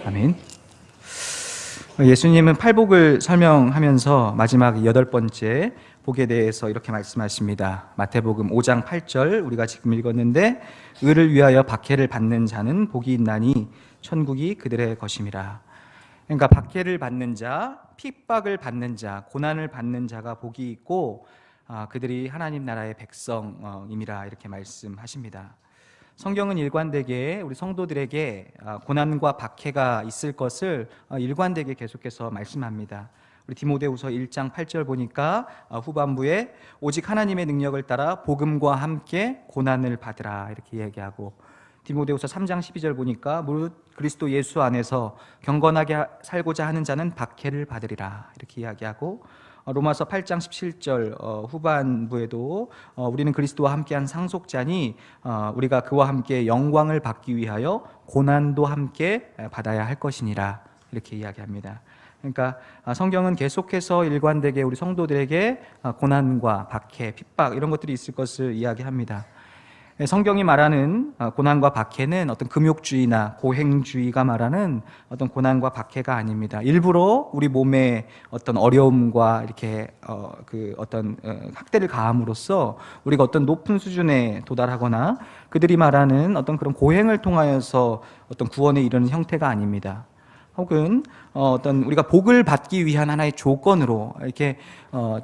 아멘. 예수님은 팔복을 설명하면서 마지막 8번째 복에 대해서 이렇게 말씀하십니다. 마태복음 5장 8절 우리가 지금 읽었는데, 의를 위하여 박해를 받는 자는 복이 있나니 천국이 그들의 것임이라. 그러니까 박해를 받는 자, 핍박을 받는 자, 고난을 받는 자가 복이 있고 그들이 하나님 나라의 백성임이라, 이렇게 말씀하십니다. 성경은 일관되게 우리 성도들에게 고난과 박해가 있을 것을 일관되게 계속해서 말씀합니다. 우리 디모데후서 1장 8절 보니까 후반부에 오직 하나님의 능력을 따라 복음과 함께 고난을 받으라, 이렇게 얘기하고, 디모데후서 3장 12절 보니까 무릇 그리스도 예수 안에서 경건하게 살고자 하는 자는 박해를 받으리라, 이렇게 이야기하고, 로마서 8장 17절 후반부에도 우리는 그리스도와 함께한 상속자니 우리가 그와 함께 영광을 받기 위하여 고난도 함께 받아야 할 것이니라, 이렇게 이야기합니다. 그러니까 성경은 계속해서 일관되게 우리 성도들에게 고난과 박해, 핍박 이런 것들이 있을 것을 이야기합니다. 성경이 말하는 고난과 박해는 어떤 금욕주의나 고행주의가 말하는 어떤 고난과 박해가 아닙니다. 일부러 우리 몸에 어떤 어려움과 이렇게 어떤 학대를 가함으로써 우리가 어떤 높은 수준에 도달하거나 그들이 말하는 어떤 그런 고행을 통하여서 어떤 구원에 이르는 형태가 아닙니다. 혹은 어떤 우리가 복을 받기 위한 하나의 조건으로 이렇게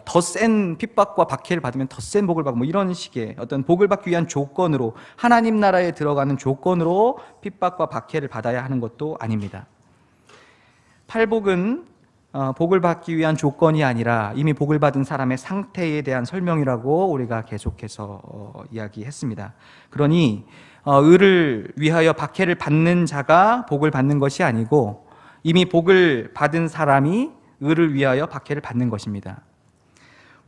더 센 핍박과 박해를 받으면 더 센 복을 받고, 뭐 이런 식의 어떤 복을 받기 위한 조건으로, 하나님 나라에 들어가는 조건으로 핍박과 박해를 받아야 하는 것도 아닙니다. 팔복은 복을 받기 위한 조건이 아니라 이미 복을 받은 사람의 상태에 대한 설명이라고 우리가 계속해서 이야기했습니다. 그러니 의를 위하여 박해를 받는 자가 복을 받는 것이 아니고 이미 복을 받은 사람이 의를 위하여 박해를 받는 것입니다.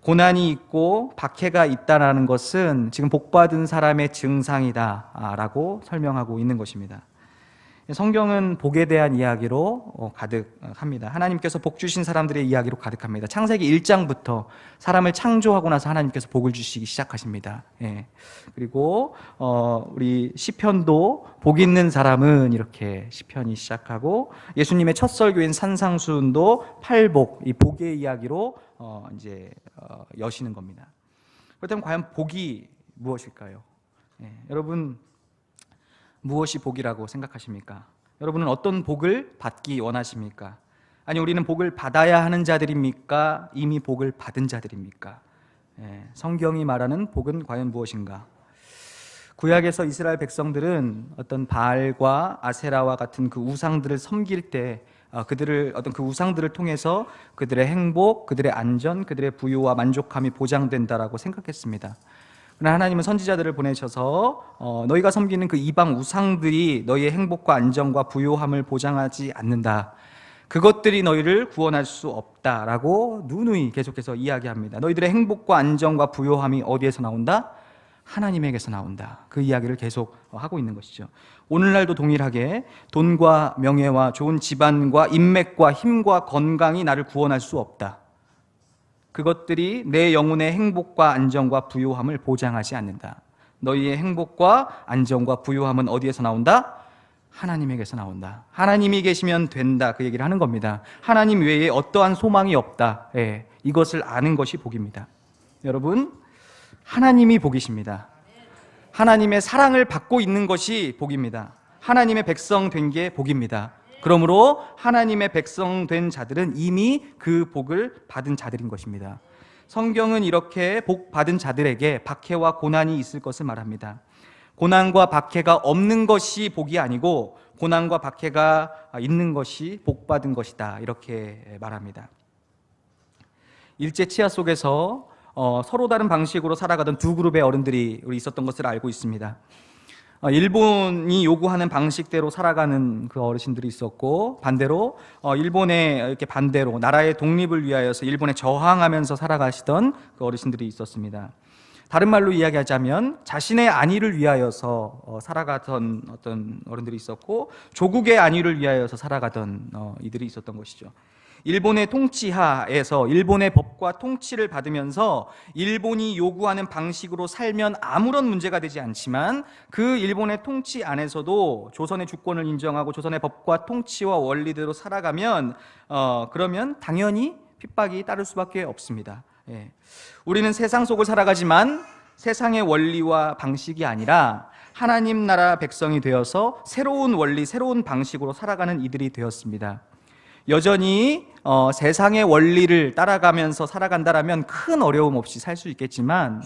고난이 있고 박해가 있다는 것은 지금 복받은 사람의 증상이다라고 설명하고 있는 것입니다. 성경은 복에 대한 이야기로 가득합니다. 하나님께서 복 주신 사람들의 이야기로 가득합니다. 창세기 1장부터 사람을 창조하고 나서 하나님께서 복을 주시기 시작하십니다. 그리고 우리 시편도 복 있는 사람은, 이렇게 시편이 시작하고, 예수님의 첫 설교인 산상수훈도 팔복, 이 복의 이야기로 이제 여시는 겁니다. 그렇다면 과연 복이 무엇일까요? 여러분, 무엇이 복이라고 생각하십니까? 여러분은 어떤 복을 받기 원하십니까? 아니, 우리는 복을 받아야 하는 자들입니까? 이미 복을 받은 자들입니까? 성경이 말하는 복은 과연 무엇인가? 구약에서 이스라엘 백성들은 어떤 바알과 아세라와 같은 그 우상들을 섬길 때 그들을 어떤 그 우상들을 통해서 그들의 행복, 그들의 안전, 그들의 부유와 만족함이 보장된다라고 생각했습니다. 그러나 하나님은 선지자들을 보내셔서 너희가 섬기는 그 이방 우상들이 너희의 행복과 안정과 부요함을 보장하지 않는다, 그것들이 너희를 구원할 수 없다라고 누누이 계속해서 이야기합니다. 너희들의 행복과 안정과 부요함이 어디에서 나온다? 하나님에게서 나온다. 그 이야기를 계속 하고 있는 것이죠. 오늘날도 동일하게 돈과 명예와 좋은 집안과 인맥과 힘과 건강이 나를 구원할 수 없다, 그것들이 내 영혼의 행복과 안정과 부요함을 보장하지 않는다. 너희의 행복과 안정과 부요함은 어디에서 나온다? 하나님에게서 나온다. 하나님이 계시면 된다, 그 얘기를 하는 겁니다. 하나님 외에 어떠한 소망이 없다. 이것을 아는 것이 복입니다. 여러분, 하나님이 복이십니다. 하나님의 사랑을 받고 있는 것이 복입니다. 하나님의 백성 된 게 복입니다. 그러므로 하나님의 백성 된 자들은 이미 그 복을 받은 자들인 것입니다. 성경은 이렇게 복 받은 자들에게 박해와 고난이 있을 것을 말합니다. 고난과 박해가 없는 것이 복이 아니고 고난과 박해가 있는 것이 복 받은 것이다, 이렇게 말합니다. 일제 치하 속에서 서로 다른 방식으로 살아가던 두 그룹의 어른들이 있었던 것을 알고 있습니다. 일본이 요구하는 방식대로 살아가는 그 어르신들이 있었고, 반대로 일본의 이렇게 반대로 나라의 독립을 위하여서 일본에 저항하면서 살아가시던 그 어르신들이 있었습니다. 다른 말로 이야기하자면 자신의 안위를 위하여서 살아가던 어떤 어른들이 있었고, 조국의 안위를 위하여서 살아가던 이들이 있었던 것이죠. 일본의 통치하에서 일본의 법과 통치를 받으면서 일본이 요구하는 방식으로 살면 아무런 문제가 되지 않지만 그 일본의 통치 안에서도 조선의 주권을 인정하고 조선의 법과 통치와 원리대로 살아가면 그러면 당연히 핍박이 따를 수밖에 없습니다. 우리는 세상 속을 살아가지만 세상의 원리와 방식이 아니라 하나님 나라 백성이 되어서 새로운 원리, 새로운 방식으로 살아가는 이들이 되었습니다. 여전히 세상의 원리를 따라가면서 살아간다라면 큰 어려움 없이 살 수 있겠지만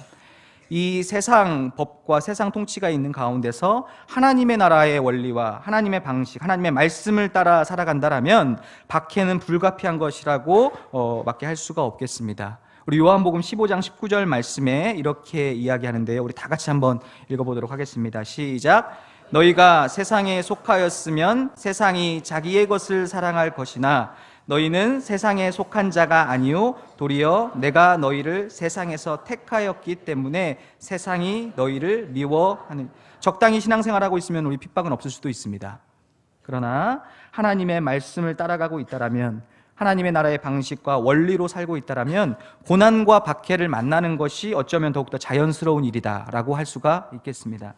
이 세상 법과 세상 통치가 있는 가운데서 하나님의 나라의 원리와 하나님의 방식, 하나님의 말씀을 따라 살아간다라면 박해는 불가피한 것이라고 밖에 할 수가 없겠습니다. 우리 요한복음 15장 19절 말씀에 이렇게 이야기하는데요, 우리 다 같이 한번 읽어보도록 하겠습니다. 시작. 너희가 세상에 속하였으면 세상이 자기의 것을 사랑할 것이나 너희는 세상에 속한 자가 아니요 도리어 내가 너희를 세상에서 택하였기 때문에 세상이 너희를 미워하는. 적당히 신앙생활하고 있으면 우리 핍박은 없을 수도 있습니다. 그러나 하나님의 말씀을 따라가고 있다라면, 하나님의 나라의 방식과 원리로 살고 있다라면 고난과 박해를 만나는 것이 어쩌면 더욱더 자연스러운 일이다라고 할 수가 있겠습니다.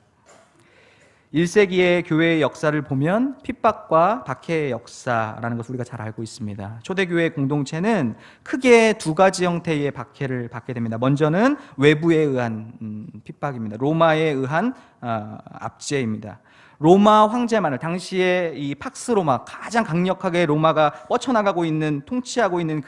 1세기의 교회의 역사를 보면 핍박과 박해의 역사라는 것을 우리가 잘 알고 있습니다. 초대교회 공동체는 크게 두 가지 형태의 박해를 받게 됩니다. 먼저는 외부에 의한 핍박입니다. 로마에 의한 압제입니다. 로마 황제만을, 당시에 이 팍스 로마, 가장 강력하게 로마가 뻗쳐나가고 있는, 통치하고 있는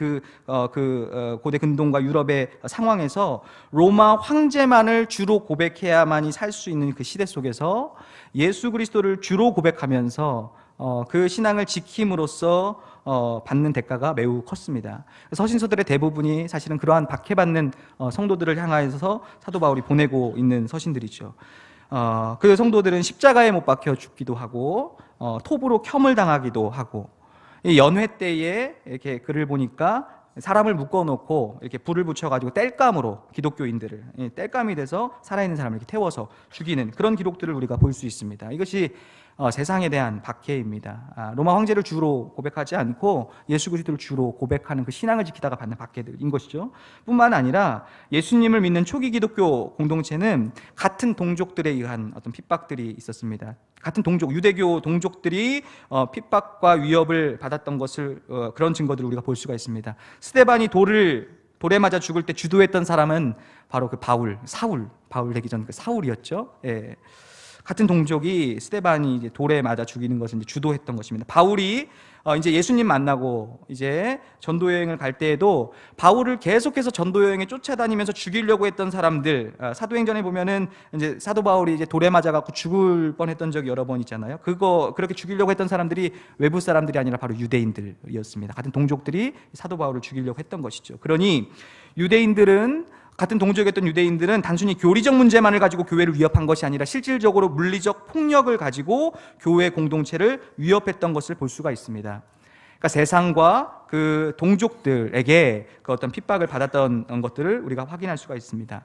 고대 근동과 유럽의 상황에서 로마 황제만을 주로 고백해야만이 살 수 있는 그 시대 속에서 예수 그리스도를 주로 고백하면서 그 신앙을 지킴으로써 받는 대가가 매우 컸습니다. 서신서들의 대부분이 사실은 그러한 박해받는 성도들을 향하여서 사도 바울이 보내고 있는 서신들이죠. 그 성도들은 십자가에 못 박혀 죽기도 하고 톱으로 켬을 당하기도 하고, 이 연회 때에 이렇게 글을 보니까 사람을 묶어놓고 이렇게 불을 붙여가지고 땔감으로 기독교인들을 땔감이 돼서 살아있는 사람을 이렇게 태워서 죽이는 그런 기록들을 우리가 볼 수 있습니다. 이것이 세상에 대한 박해입니다. 로마 황제를 주로 고백하지 않고 예수 그리스도를 주로 고백하는 그 신앙을 지키다가 받는 박해들인 것이죠. 뿐만 아니라 예수님을 믿는 초기 기독교 공동체는 같은 동족들에 의한 어떤 핍박들이 있었습니다. 같은 동족, 유대교 동족들이 핍박과 위협을 받았던 것을, 그런 증거들을 우리가 볼 수가 있습니다. 스데반이 돌에 맞아 죽을 때 주도했던 사람은 바로 그 바울 되기 전 그 사울이었죠. 예. 같은 동족이 스데반이 이제 돌에 맞아 죽이는 것을 이제 주도했던 것입니다. 바울이 이제 예수님 만나고 이제 전도 여행을 갈 때에도 바울을 계속해서 전도 여행에 쫓아다니면서 죽이려고 했던 사람들, 사도행전에 보면은 이제 사도 바울이 이제 돌에 맞아 갖고 죽을 뻔했던 적이 여러 번 있잖아요. 그렇게 죽이려고 했던 사람들이 외부 사람들이 아니라 바로 유대인들이었습니다. 같은 동족들이 사도 바울을 죽이려고 했던 것이죠. 그러니 같은 동족이었던 유대인들은 단순히 교리적 문제만을 가지고 교회를 위협한 것이 아니라 실질적으로 물리적 폭력을 가지고 교회 공동체를 위협했던 것을 볼 수가 있습니다. 그러니까 세상과 그 동족들에게 그 어떤 핍박을 받았던 것들을 우리가 확인할 수가 있습니다.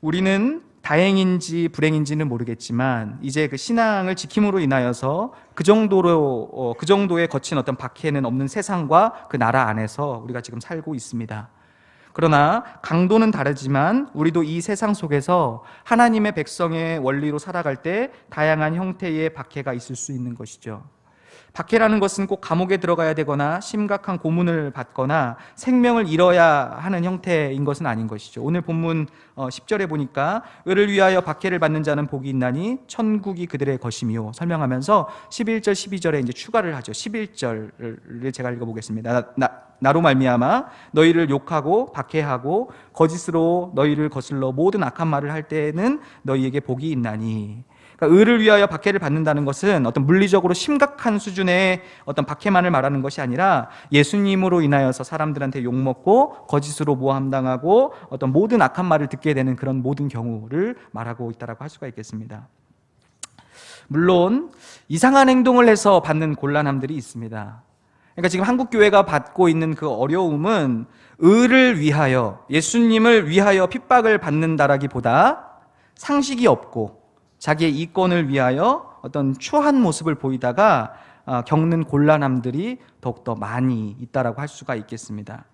우리는 다행인지 불행인지는 모르겠지만 이제 그 신앙을 지킴으로 인하여서 그 정도의 거친 어떤 박해는 없는 세상과 그 나라 안에서 우리가 지금 살고 있습니다. 그러나 강도는 다르지만 우리도 이 세상 속에서 하나님의 백성의 원리로 살아갈 때 다양한 형태의 박해가 있을 수 있는 것이죠. 박해라는 것은 꼭 감옥에 들어가야 되거나 심각한 고문을 받거나 생명을 잃어야 하는 형태인 것은 아닌 것이죠. 오늘 본문 10절에 보니까 의를 위하여 박해를 받는 자는 복이 있나니 천국이 그들의 것이며 설명하면서 11절 12절에 이제 추가를 하죠. 11절을 제가 읽어보겠습니다. 나로 말미암아 너희를 욕하고 박해하고 거짓으로 너희를 거슬러 모든 악한 말을 할 때에는 너희에게 복이 있나니. 그러니까 의를 위하여 박해를 받는다는 것은 어떤 물리적으로 심각한 수준의 어떤 박해만을 말하는 것이 아니라 예수님으로 인하여서 사람들한테 욕먹고 거짓으로 모함당하고 어떤 모든 악한 말을 듣게 되는 그런 모든 경우를 말하고 있다고 할 수가 있겠습니다. 물론 이상한 행동을 해서 받는 곤란함들이 있습니다. 그러니까 지금 한국 교회가 받고 있는 그 어려움은 의를 위하여, 예수님을 위하여 핍박을 받는다라기보다 상식이 없고 자기의 이권을 위하여 어떤 추한 모습을 보이다가 겪는 곤란함들이 더욱더 많이 있다라고 할 수가 있겠습니다.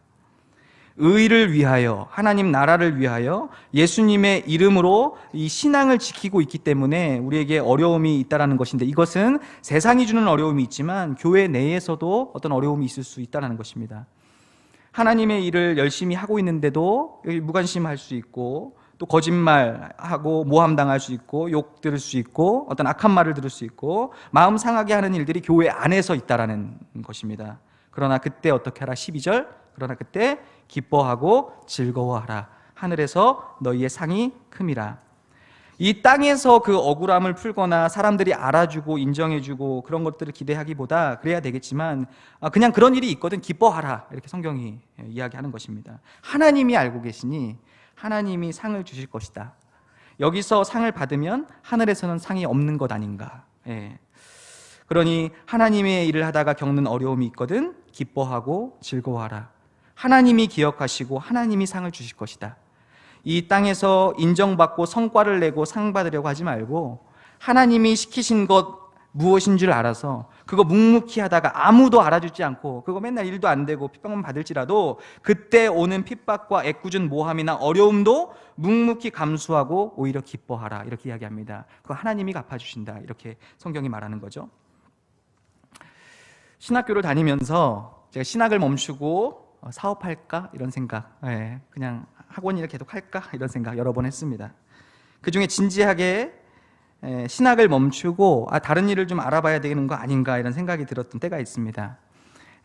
의를 위하여, 하나님 나라를 위하여 예수님의 이름으로 이 신앙을 지키고 있기 때문에 우리에게 어려움이 있다라는 것인데, 이것은 세상이 주는 어려움이 있지만 교회 내에서도 어떤 어려움이 있을 수 있다는 것입니다. 하나님의 일을 열심히 하고 있는데도 무관심할 수 있고, 또 거짓말하고 모함당할 수 있고, 욕 들을 수 있고, 어떤 악한 말을 들을 수 있고, 마음 상하게 하는 일들이 교회 안에서 있다라는 것입니다. 그러나 그때 어떻게 하라? 12절, 그러나 그때 기뻐하고 즐거워하라. 하늘에서 너희의 상이 큼이라. 이 땅에서 그 억울함을 풀거나 사람들이 알아주고 인정해주고 그런 것들을 기대하기보다, 그래야 되겠지만 그냥 그런 일이 있거든, 기뻐하라, 이렇게 성경이 이야기하는 것입니다. 하나님이 알고 계시니 하나님이 상을 주실 것이다. 여기서 상을 받으면 하늘에서는 상이 없는 것 아닌가. 그러니 하나님의 일을 하다가 겪는 어려움이 있거든, 기뻐하고 즐거워하라. 하나님이 기억하시고 하나님이 상을 주실 것이다. 이 땅에서 인정받고 성과를 내고 상 받으려고 하지 말고, 하나님이 시키신 것 무엇인 줄 알아서 그거 묵묵히 하다가 아무도 알아주지 않고 그거 맨날 일도 안 되고 핍박만 받을지라도 그때 오는 핍박과 애꿎은 모함이나 어려움도 묵묵히 감수하고 오히려 기뻐하라, 이렇게 이야기합니다. 그거 하나님이 갚아주신다, 이렇게 성경이 말하는 거죠. 신학교를 다니면서 제가 신학을 멈추고 사업할까? 이런 생각, 그냥 학원 일을 계속 할까? 이런 생각 여러 번 했습니다. 그 중에 진지하게 신학을 멈추고 다른 일을 좀 알아봐야 되는 거 아닌가, 이런 생각이 들었던 때가 있습니다.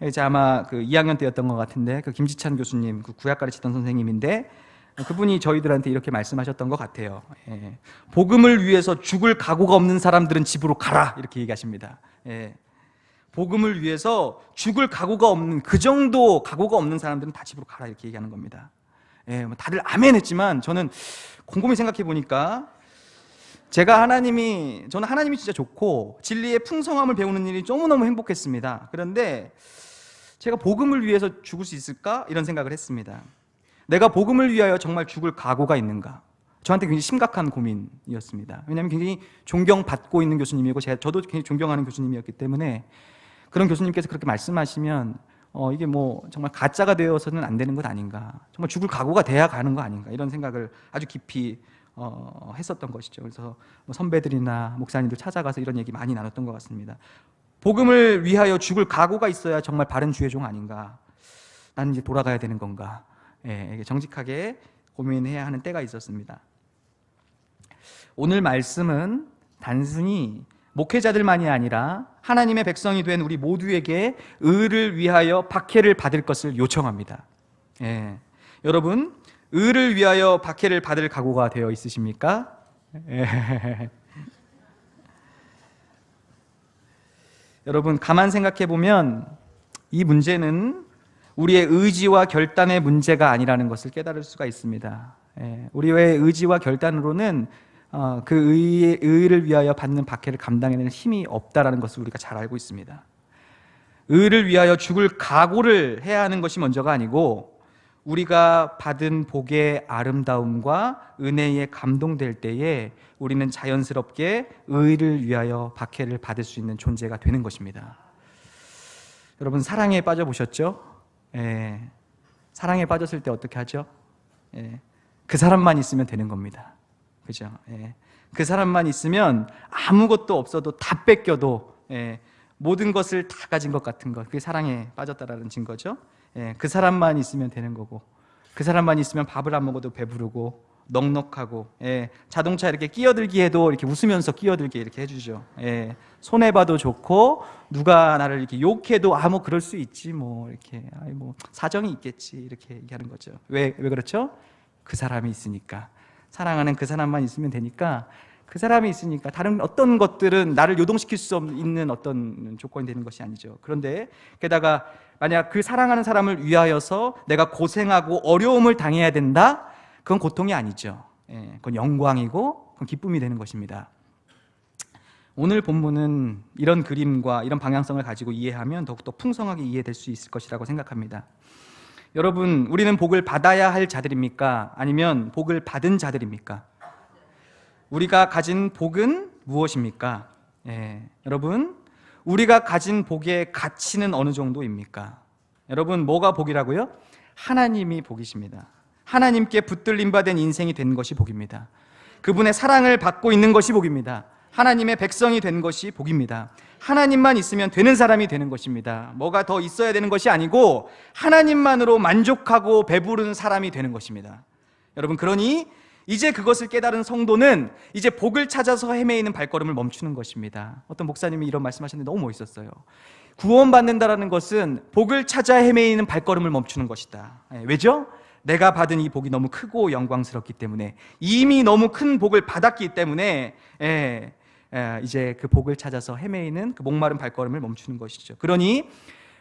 이제 아마 그 2학년 때였던 것 같은데, 그 김지찬 교수님, 그 구약 가르치던 선생님인데, 그분이 저희들한테 이렇게 말씀하셨던 것 같아요. 복음을 위해서 죽을 각오가 없는 사람들은 집으로 가라, 이렇게 얘기하십니다. 복음을 위해서 죽을 각오가 없는, 그 정도 각오가 없는 사람들은 다 집으로 가라, 이렇게 얘기하는 겁니다. 다들 아멘 했지만 저는 곰곰이 생각해 보니까, 저는 하나님이 진짜 좋고 진리의 풍성함을 배우는 일이 너무너무 행복했습니다. 그런데 제가 복음을 위해서 죽을 수 있을까? 이런 생각을 했습니다. 내가 복음을 위하여 정말 죽을 각오가 있는가? 저한테 굉장히 심각한 고민이었습니다. 왜냐하면 굉장히 존경받고 있는 교수님이고, 저도 굉장히 존경하는 교수님이었기 때문에, 그런 교수님께서 그렇게 말씀하시면 이게 뭐 정말 가짜가 되어서는 안 되는 것 아닌가, 정말 죽을 각오가 돼야 가는 거 아닌가, 이런 생각을 아주 깊이 했었던 것이죠. 그래서 뭐 선배들이나 목사님들 찾아가서 이런 얘기 많이 나눴던 것 같습니다. 복음을 위하여 죽을 각오가 있어야 정말 바른 주의 종 아닌가, 나는 이제 돌아가야 되는 건가, 정직하게 고민해야 하는 때가 있었습니다. 오늘 말씀은 단순히 목회자들만이 아니라 하나님의 백성이 된 우리 모두에게 의를 위하여 박해를 받을 것을 요청합니다. 여러분, 의를 위하여 박해를 받을 각오가 되어 있으십니까? 여러분, 가만 생각해 보면 이 문제는 우리의 의지와 결단의 문제가 아니라는 것을 깨달을 수가 있습니다. 우리의 의지와 결단으로는 그 의를 위하여 받는 박해를 감당해낼 힘이 없다라는 것을 우리가 잘 알고 있습니다. 의를 위하여 죽을 각오를 해야 하는 것이 먼저가 아니고, 우리가 받은 복의 아름다움과 은혜에 감동될 때에 우리는 자연스럽게 의를 위하여 박해를 받을 수 있는 존재가 되는 것입니다. 여러분, 사랑에 빠져보셨죠? 사랑에 빠졌을 때 어떻게 하죠? 그 사람만 있으면 되는 겁니다. 그죠? 그 사람만 있으면 아무것도 없어도 다 뺏겨도 모든 것을 다 가진 것 같은 것, 그게 사랑에 빠졌다라는 증거죠. 그 사람만 있으면 되는 거고, 그 사람만 있으면 밥을 안 먹어도 배부르고 넉넉하고, 자동차 이렇게 끼어들기 해도 이렇게 웃으면서 끼어들게 이렇게 해주죠. 손해봐도 좋고, 누가 나를 이렇게 욕해도 뭐 그럴 수 있지, 뭐 이렇게 뭐 사정이 있겠지, 이렇게 얘기하는 거죠. 왜 그렇죠? 그 사람이 있으니까. 사랑하는 그 사람만 있으면 되니까, 그 사람이 있으니까 다른 어떤 것들은 나를 요동시킬 수 있는 어떤 조건이 되는 것이 아니죠. 그런데 게다가 만약 그 사랑하는 사람을 위하여서 내가 고생하고 어려움을 당해야 된다? 그건 고통이 아니죠. 그건 영광이고 그건 기쁨이 되는 것입니다. 오늘 본문은 이런 그림과 이런 방향성을 가지고 이해하면 더욱더 풍성하게 이해될 수 있을 것이라고 생각합니다. 여러분, 우리는 복을 받아야 할 자들입니까? 아니면 복을 받은 자들입니까? 우리가 가진 복은 무엇입니까? 여러분, 우리가 가진 복의 가치는 어느 정도입니까? 여러분, 뭐가 복이라고요? 하나님이 복이십니다. 하나님께 붙들림 받은 인생이 된 것이 복입니다. 그분의 사랑을 받고 있는 것이 복입니다. 하나님의 백성이 된 것이 복입니다. 하나님만 있으면 되는 사람이 되는 것입니다. 뭐가 더 있어야 되는 것이 아니고 하나님만으로 만족하고 배부른 사람이 되는 것입니다. 여러분, 그러니 이제 그것을 깨달은 성도는 이제 복을 찾아서 헤매이는 발걸음을 멈추는 것입니다. 어떤 목사님이 이런 말씀하셨는데 너무 멋있었어요. 구원받는다라는 것은 복을 찾아 헤매이는 발걸음을 멈추는 것이다. 왜죠? 내가 받은 이 복이 너무 크고 영광스럽기 때문에, 이미 너무 큰 복을 받았기 때문에 이제 그 복을 찾아서 헤매이는 그 목마른 발걸음을 멈추는 것이죠. 그러니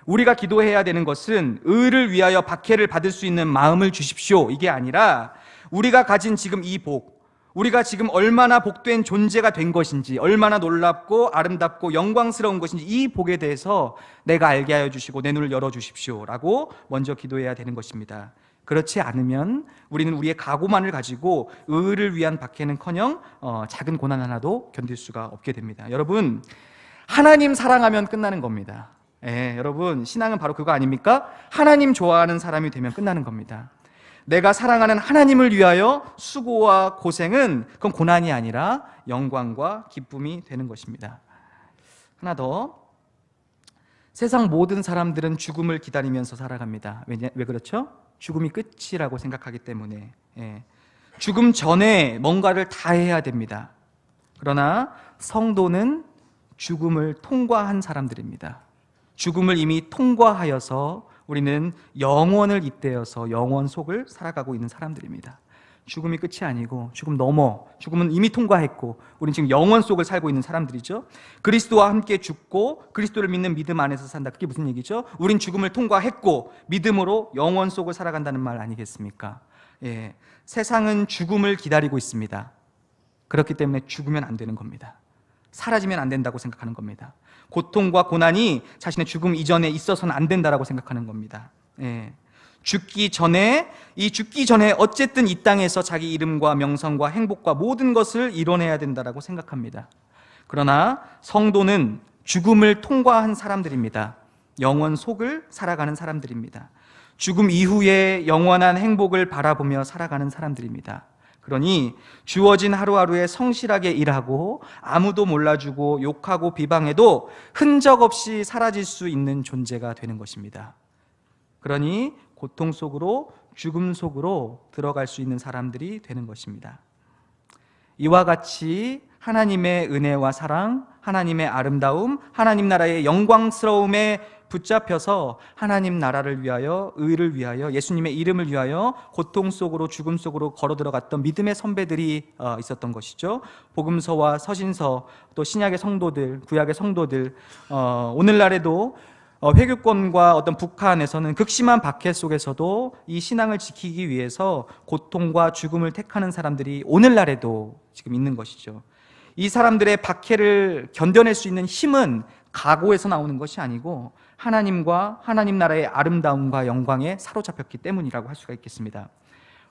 우리가 기도해야 되는 것은 의를 위하여 박해를 받을 수 있는 마음을 주십시오, 이게 아니라 우리가 가진 지금 이 복, 우리가 지금 얼마나 복된 존재가 된 것인지, 얼마나 놀랍고 아름답고 영광스러운 것인지 이 복에 대해서 내가 알게 하여 주시고 내 눈을 열어주십시오 라고 먼저 기도해야 되는 것입니다. 그렇지 않으면 우리는 우리의 각오만을 가지고 의를 위한 박해는커녕 작은 고난 하나도 견딜 수가 없게 됩니다. 여러분, 하나님 사랑하면 끝나는 겁니다. 여러분, 신앙은 바로 그거 아닙니까? 하나님 좋아하는 사람이 되면 끝나는 겁니다. 내가 사랑하는 하나님을 위하여 수고와 고생은 그건 고난이 아니라 영광과 기쁨이 되는 것입니다. 하나 더, 세상 모든 사람들은 죽음을 기다리면서 살아갑니다. 왜 그렇죠? 죽음이 끝이라고 생각하기 때문에. 죽음 전에 뭔가를 다 해야 됩니다. 그러나 성도는 죽음을 통과한 사람들입니다. 죽음을 이미 통과하여서 우리는 영원을 잇대어서 영원 속을 살아가고 있는 사람들입니다. 죽음이 끝이 아니고 죽음은 이미 통과했고 우리는 지금 영원 속을 살고 있는 사람들이죠. 그리스도와 함께 죽고 그리스도를 믿는 믿음 안에서 산다. 그게 무슨 얘기죠? 우린 죽음을 통과했고 믿음으로 영원 속을 살아간다는 말 아니겠습니까? 세상은 죽음을 기다리고 있습니다. 그렇기 때문에 죽으면 안 되는 겁니다. 사라지면 안 된다고 생각하는 겁니다. 고통과 고난이 자신의 죽음 이전에 있어서는 안 된다라고 생각하는 겁니다. 죽기 전에 어쨌든 이 땅에서 자기 이름과 명성과 행복과 모든 것을 이뤄내야 된다라고 생각합니다. 그러나 성도는 죽음을 통과한 사람들입니다. 영원 속을 살아가는 사람들입니다. 죽음 이후에 영원한 행복을 바라보며 살아가는 사람들입니다. 그러니 주어진 하루하루에 성실하게 일하고 아무도 몰라주고 욕하고 비방해도 흔적 없이 사라질 수 있는 존재가 되는 것입니다. 그러니 고통 속으로, 죽음 속으로 들어갈 수 있는 사람들이 되는 것입니다. 이와 같이 하나님의 은혜와 사랑, 하나님의 아름다움, 하나님 나라의 영광스러움에 붙잡혀서 하나님 나라를 위하여, 의를 위하여, 예수님의 이름을 위하여 고통 속으로, 죽음 속으로 걸어 들어갔던 믿음의 선배들이 있었던 것이죠. 복음서와 서신서, 또 신약의 성도들, 구약의 성도들, 오늘날에도 회교권과 어떤 북한에서는 극심한 박해 속에서도 이 신앙을 지키기 위해서 고통과 죽음을 택하는 사람들이 오늘날에도 지금 있는 것이죠. 이 사람들의 박해를 견뎌낼 수 있는 힘은 각오에서 나오는 것이 아니고 하나님과 하나님 나라의 아름다움과 영광에 사로잡혔기 때문이라고 할 수가 있겠습니다.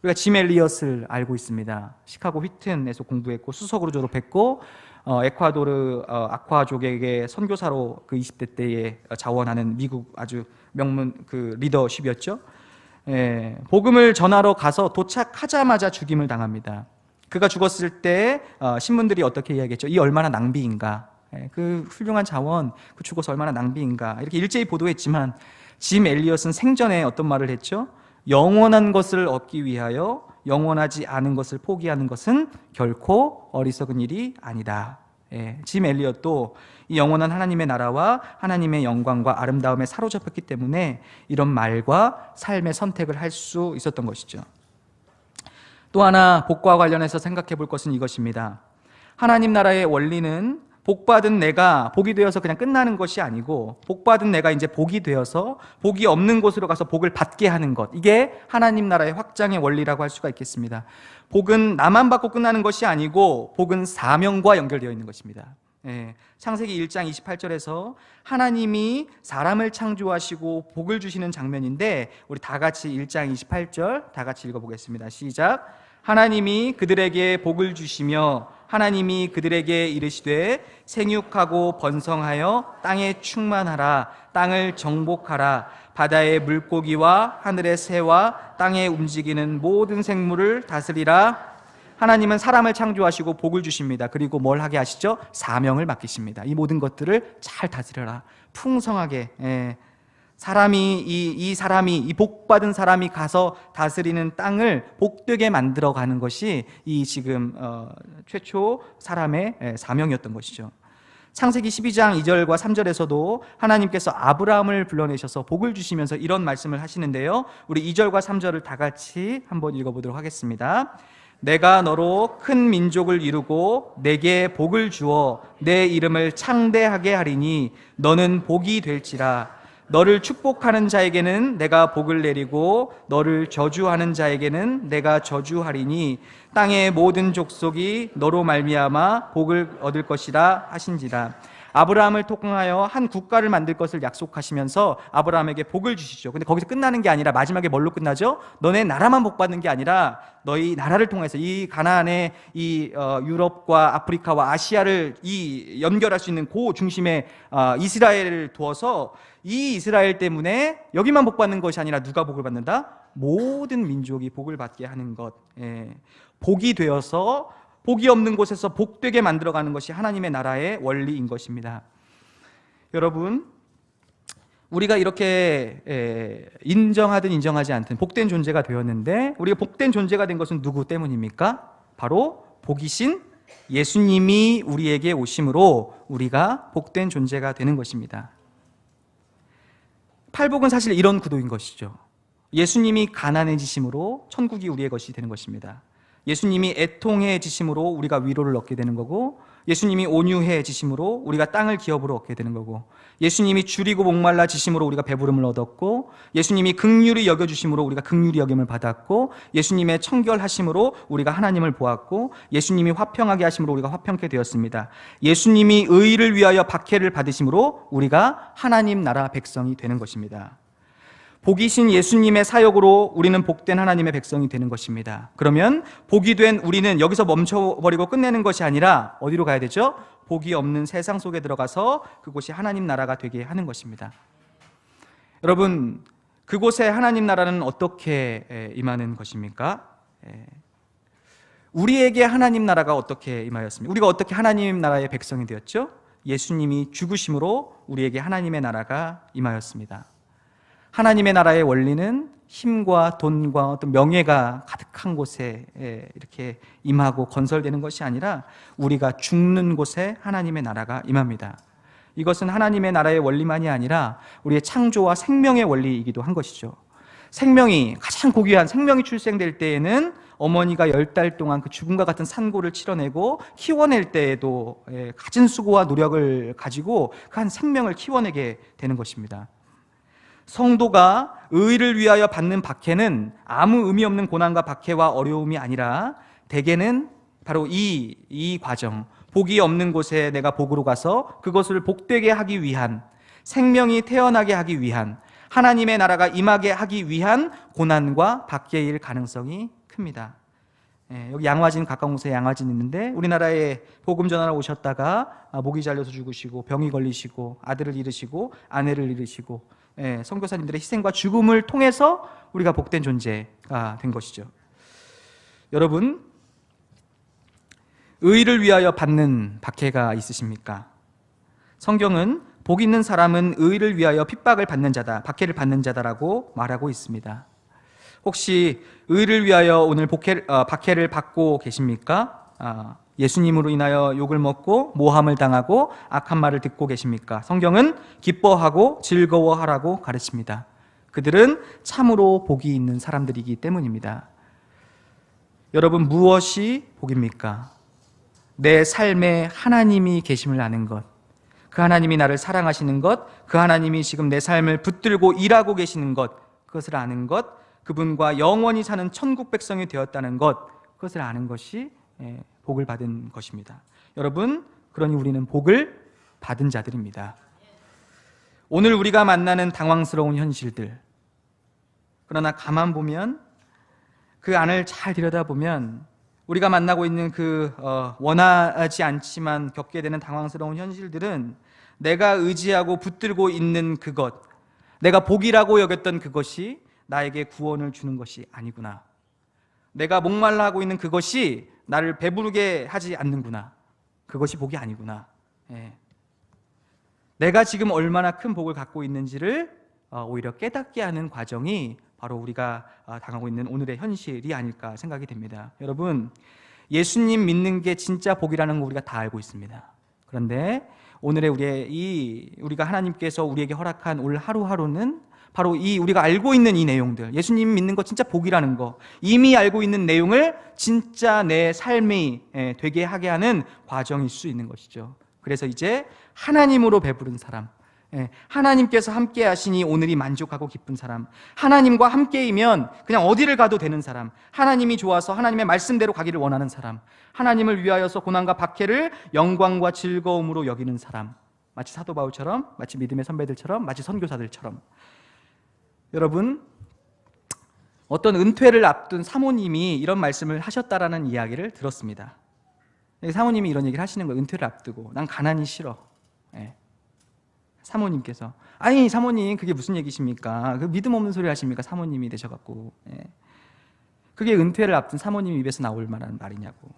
우리가 짐 엘리엇을 알고 있습니다. 시카고 휘튼에서 공부했고 수석으로 졸업했고 에콰도르 아쿠아족에게 선교사로 그 20대 때에 자원하는 미국 아주 명문 그 리더십이었죠. 복음을 전하러 가서 도착하자마자 죽임을 당합니다. 그가 죽었을 때 신문들이 어떻게 이야기했죠? 이 얼마나 낭비인가, 그 훌륭한 자원 그 죽어서 얼마나 낭비인가, 이렇게 일제히 보도했지만 짐 엘리엇은 생전에 어떤 말을 했죠? 영원한 것을 얻기 위하여 영원하지 않은 것을 포기하는 것은 결코 어리석은 일이 아니다. 짐 엘리엇도 이 영원한 하나님의 나라와 하나님의 영광과 아름다움에 사로잡혔기 때문에 이런 말과 삶의 선택을 할 수 있었던 것이죠. 또 하나 복과 관련해서 생각해 볼 것은 이것입니다. 하나님 나라의 원리는 복받은 내가 복이 되어서 그냥 끝나는 것이 아니고 복받은 내가 이제 복이 되어서 복이 없는 곳으로 가서 복을 받게 하는 것, 이게 하나님 나라의 확장의 원리라고 할 수가 있겠습니다. 복은 나만 받고 끝나는 것이 아니고 복은 사명과 연결되어 있는 것입니다. 창세기 1장 28절에서 하나님이 사람을 창조하시고 복을 주시는 장면인데 우리 다 같이 1장 28절 다 같이 읽어보겠습니다. 시작. 하나님이 그들에게 복을 주시며 하나님이 그들에게 이르시되 생육하고 번성하여 땅에 충만하라. 땅을 정복하라. 바다의 물고기와 하늘의 새와 땅에 움직이는 모든 생물을 다스리라. 하나님은 사람을 창조하시고 복을 주십니다. 그리고 뭘 하게 하시죠? 사명을 맡기십니다. 이 모든 것들을 잘 다스려라. 풍성하게. 사람이 이 복받은 사람이 가서 다스리는 땅을 복되게 만들어가는 것이 이 지금 최초 사람의 사명이었던 것이죠. 창세기 12장 2절과 3절에서도 하나님께서 아브라함을 불러내셔서 복을 주시면서 이런 말씀을 하시는데요. 우리 2절과 3절을 다 같이 한번 읽어보도록 하겠습니다. 내가 너로 큰 민족을 이루고 내게 복을 주어 내 이름을 창대하게 하리니 너는 복이 될지라. 너를 축복하는 자에게는 내가 복을 내리고 너를 저주하는 자에게는 내가 저주하리니 땅의 모든 족속이 너로 말미암아 복을 얻을 것이라 하신지라. 아브라함을 통하여 한 국가를 만들 것을 약속하시면서 아브라함에게 복을 주시죠. 근데 거기서 끝나는 게 아니라 마지막에 뭘로 끝나죠? 너네 나라만 복받는 게 아니라 너희 나라를 통해서 이 가나안의 이 유럽과 아프리카와 아시아를 이 연결할 수 있는 그 중심에 이스라엘을 두어서 이 이스라엘 때문에 여기만 복받는 것이 아니라 누가 복을 받는다? 모든 민족이 복을 받게 하는 것. 복이 되어서 복이 없는 곳에서 복되게 만들어가는 것이 하나님의 나라의 원리인 것입니다. 여러분, 우리가 이렇게 인정하든 인정하지 않든 복된 존재가 되었는데 우리가 복된 존재가 된 것은 누구 때문입니까? 바로 복이신 예수님이 우리에게 오심으로 우리가 복된 존재가 되는 것입니다. 팔복은 사실 이런 구도인 것이죠. 예수님이 가난해지심으로 천국이 우리의 것이 되는 것입니다. 예수님이 애통해지심으로 우리가 위로를 얻게 되는 거고, 예수님이 온유해지심으로 우리가 땅을 기업으로 얻게 되는 거고, 예수님이 줄이고 목말라지심으로 우리가 배부름을 얻었고, 예수님이 긍휼히 여겨주심으로 우리가 긍휼히 여김을 받았고, 예수님의 청결하심으로 우리가 하나님을 보았고, 예수님이 화평하게 하심으로 우리가 화평케 되었습니다. 예수님이 의를 위하여 박해를 받으심으로 우리가 하나님 나라 백성이 되는 것입니다. 복이신 예수님의 사역으로 우리는 복된 하나님의 백성이 되는 것입니다. 그러면 복이 된 우리는 여기서 멈춰버리고 끝내는 것이 아니라 어디로 가야 되죠? 복이 없는 세상 속에 들어가서 그곳이 하나님 나라가 되게 하는 것입니다. 여러분, 그곳에 하나님 나라는 어떻게 임하는 것입니까? 우리에게 하나님 나라가 어떻게 임하였습니까? 우리가 어떻게 하나님 나라의 백성이 되었죠? 예수님이 죽으심으로 우리에게 하나님의 나라가 임하였습니다. 하나님의 나라의 원리는 힘과 돈과 어떤 명예가 가득한 곳에 이렇게 임하고 건설되는 것이 아니라 우리가 죽는 곳에 하나님의 나라가 임합니다. 이것은 하나님의 나라의 원리만이 아니라 우리의 창조와 생명의 원리이기도 한 것이죠. 생명이 가장 고귀한 생명이 출생될 때에는 어머니가 10달 동안 그 죽음과 같은 산고를 치러내고 키워낼 때에도 갖은 수고와 노력을 가지고 그 한 생명을 키워내게 되는 것입니다. 성도가 의를 위하여 받는 박해는 아무 의미 없는 고난과 박해와 어려움이 아니라 대개는 바로 이 과정, 복이 없는 곳에 내가 복으로 가서 그것을 복되게 하기 위한, 생명이 태어나게 하기 위한, 하나님의 나라가 임하게 하기 위한 고난과 박해일 가능성이 큽니다. 여기 양화진, 가까운 곳에 양화진 있는데 우리나라에 복음 전하러 오셨다가 목이 잘려서 죽으시고 병이 걸리시고 아들을 잃으시고 아내를 잃으시고 선교사님들의 희생과 죽음을 통해서 우리가 복된 존재가 된 것이죠. 여러분, 의를 위하여 받는 박해가 있으십니까? 성경은 복 있는 사람은 의를 위하여 핍박을 받는 자다, 박해를 받는 자다라고 말하고 있습니다. 혹시 의를 위하여 오늘 박해를 받고 계십니까? 예수님으로 인하여 욕을 먹고 모함을 당하고 악한 말을 듣고 계십니까? 성경은 기뻐하고 즐거워하라고 가르칩니다. 그들은 참으로 복이 있는 사람들이기 때문입니다. 여러분, 무엇이 복입니까? 내 삶에 하나님이 계심을 아는 것, 그 하나님이 나를 사랑하시는 것, 그 하나님이 지금 내 삶을 붙들고 일하고 계시는 것, 그것을 아는 것, 그분과 영원히 사는 천국 백성이 되었다는 것, 그것을 아는 것이 복을 받은 것입니다. 여러분, 그러니 우리는 복을 받은 자들입니다. 오늘 우리가 만나는 당황스러운 현실들, 그러나 가만 보면 그 안을 잘 들여다보면 우리가 만나고 있는 그 원하지 않지만 겪게 되는 당황스러운 현실들은 내가 의지하고 붙들고 있는 그것, 내가 복이라고 여겼던 그것이 나에게 구원을 주는 것이 아니구나. 내가 목말라 하고 있는 그것이 나를 배부르게 하지 않는구나. 그것이 복이 아니구나. 예. 내가 지금 얼마나 큰 복을 갖고 있는지를 오히려 깨닫게 하는 과정이 바로 우리가 당하고 있는 오늘의 현실이 아닐까 생각이 됩니다. 여러분, 예수님 믿는 게 진짜 복이라는 거 우리가 다 알고 있습니다. 그런데 오늘의 우리가 하나님께서 우리에게 허락한 오늘 하루하루는 바로 우리가 알고 있는 이 내용들, 예수님 믿는 거 진짜 복이라는 거, 이미 알고 있는 내용을 진짜 내 삶이 되게 하게 하는 과정일 수 있는 것이죠. 그래서 이제 하나님으로 배부른 사람, 하나님께서 함께 하시니 오늘이 만족하고 기쁜 사람, 하나님과 함께이면 그냥 어디를 가도 되는 사람, 하나님이 좋아서 하나님의 말씀대로 가기를 원하는 사람, 하나님을 위하여서 고난과 박해를 영광과 즐거움으로 여기는 사람, 마치 사도 바울처럼, 마치 믿음의 선배들처럼, 마치 선교사들처럼. 여러분, 어떤 은퇴를 앞둔 사모님이 이런 말씀을 하셨다라는 이야기를 들었습니다. 사모님이 이런 얘기를 하시는 거예요. 은퇴를 앞두고 난 가난이 싫어. 사모님께서, 아니 사모님 그게 무슨 얘기십니까? 그 믿음 없는 소리 하십니까? 사모님이 되셔갖고. 그게 은퇴를 앞둔 사모님 입에서 나올 만한 말이냐고.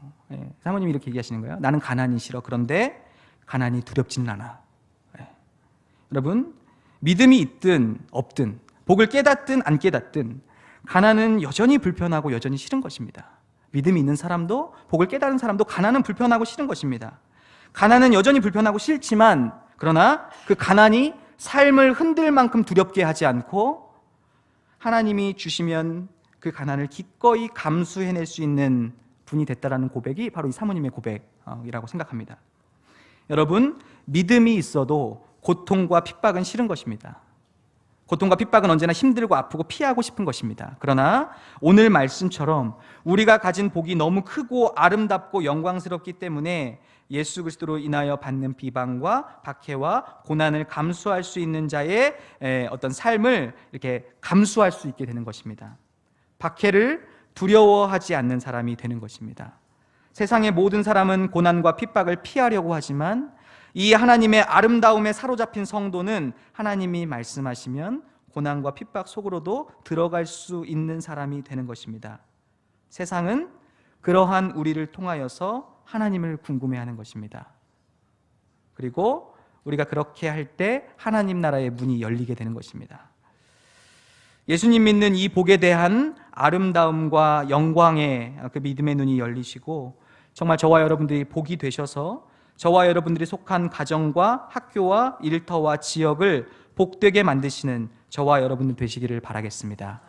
사모님이 이렇게 얘기하시는 거예요. 나는 가난이 싫어. 그런데 가난이 두렵지는 않아. 여러분, 믿음이 있든 없든, 복을 깨닫든 안 깨닫든 가난은 여전히 불편하고 여전히 싫은 것입니다. 믿음이 있는 사람도, 복을 깨달은 사람도 가난은 불편하고 싫은 것입니다. 가난은 여전히 불편하고 싫지만, 그러나 그 가난이 삶을 흔들 만큼 두렵게 하지 않고 하나님이 주시면 그 가난을 기꺼이 감수해낼 수 있는 분이 됐다라는 고백이 바로 이 사모님의 고백이라고 생각합니다. 여러분, 믿음이 있어도 고통과 핍박은 싫은 것입니다. 고통과 핍박은 언제나 힘들고 아프고 피하고 싶은 것입니다. 그러나 오늘 말씀처럼 우리가 가진 복이 너무 크고 아름답고 영광스럽기 때문에 예수 그리스도로 인하여 받는 비방과 박해와 고난을 감수할 수 있는 자의 어떤 삶을 이렇게 감수할 수 있게 되는 것입니다. 박해를 두려워하지 않는 사람이 되는 것입니다. 세상의 모든 사람은 고난과 핍박을 피하려고 하지만 이 하나님의 아름다움에 사로잡힌 성도는 하나님이 말씀하시면 고난과 핍박 속으로도 들어갈 수 있는 사람이 되는 것입니다. 세상은 그러한 우리를 통하여서 하나님을 궁금해하는 것입니다. 그리고 우리가 그렇게 할 때 하나님 나라의 문이 열리게 되는 것입니다. 예수님 믿는 이 복에 대한 아름다움과 영광의 그 믿음의 눈이 열리시고 정말 저와 여러분들이 복이 되셔서 저와 여러분들이 속한 가정과 학교와 일터와 지역을 복되게 만드시는 저와 여러분들 되시기를 바라겠습니다.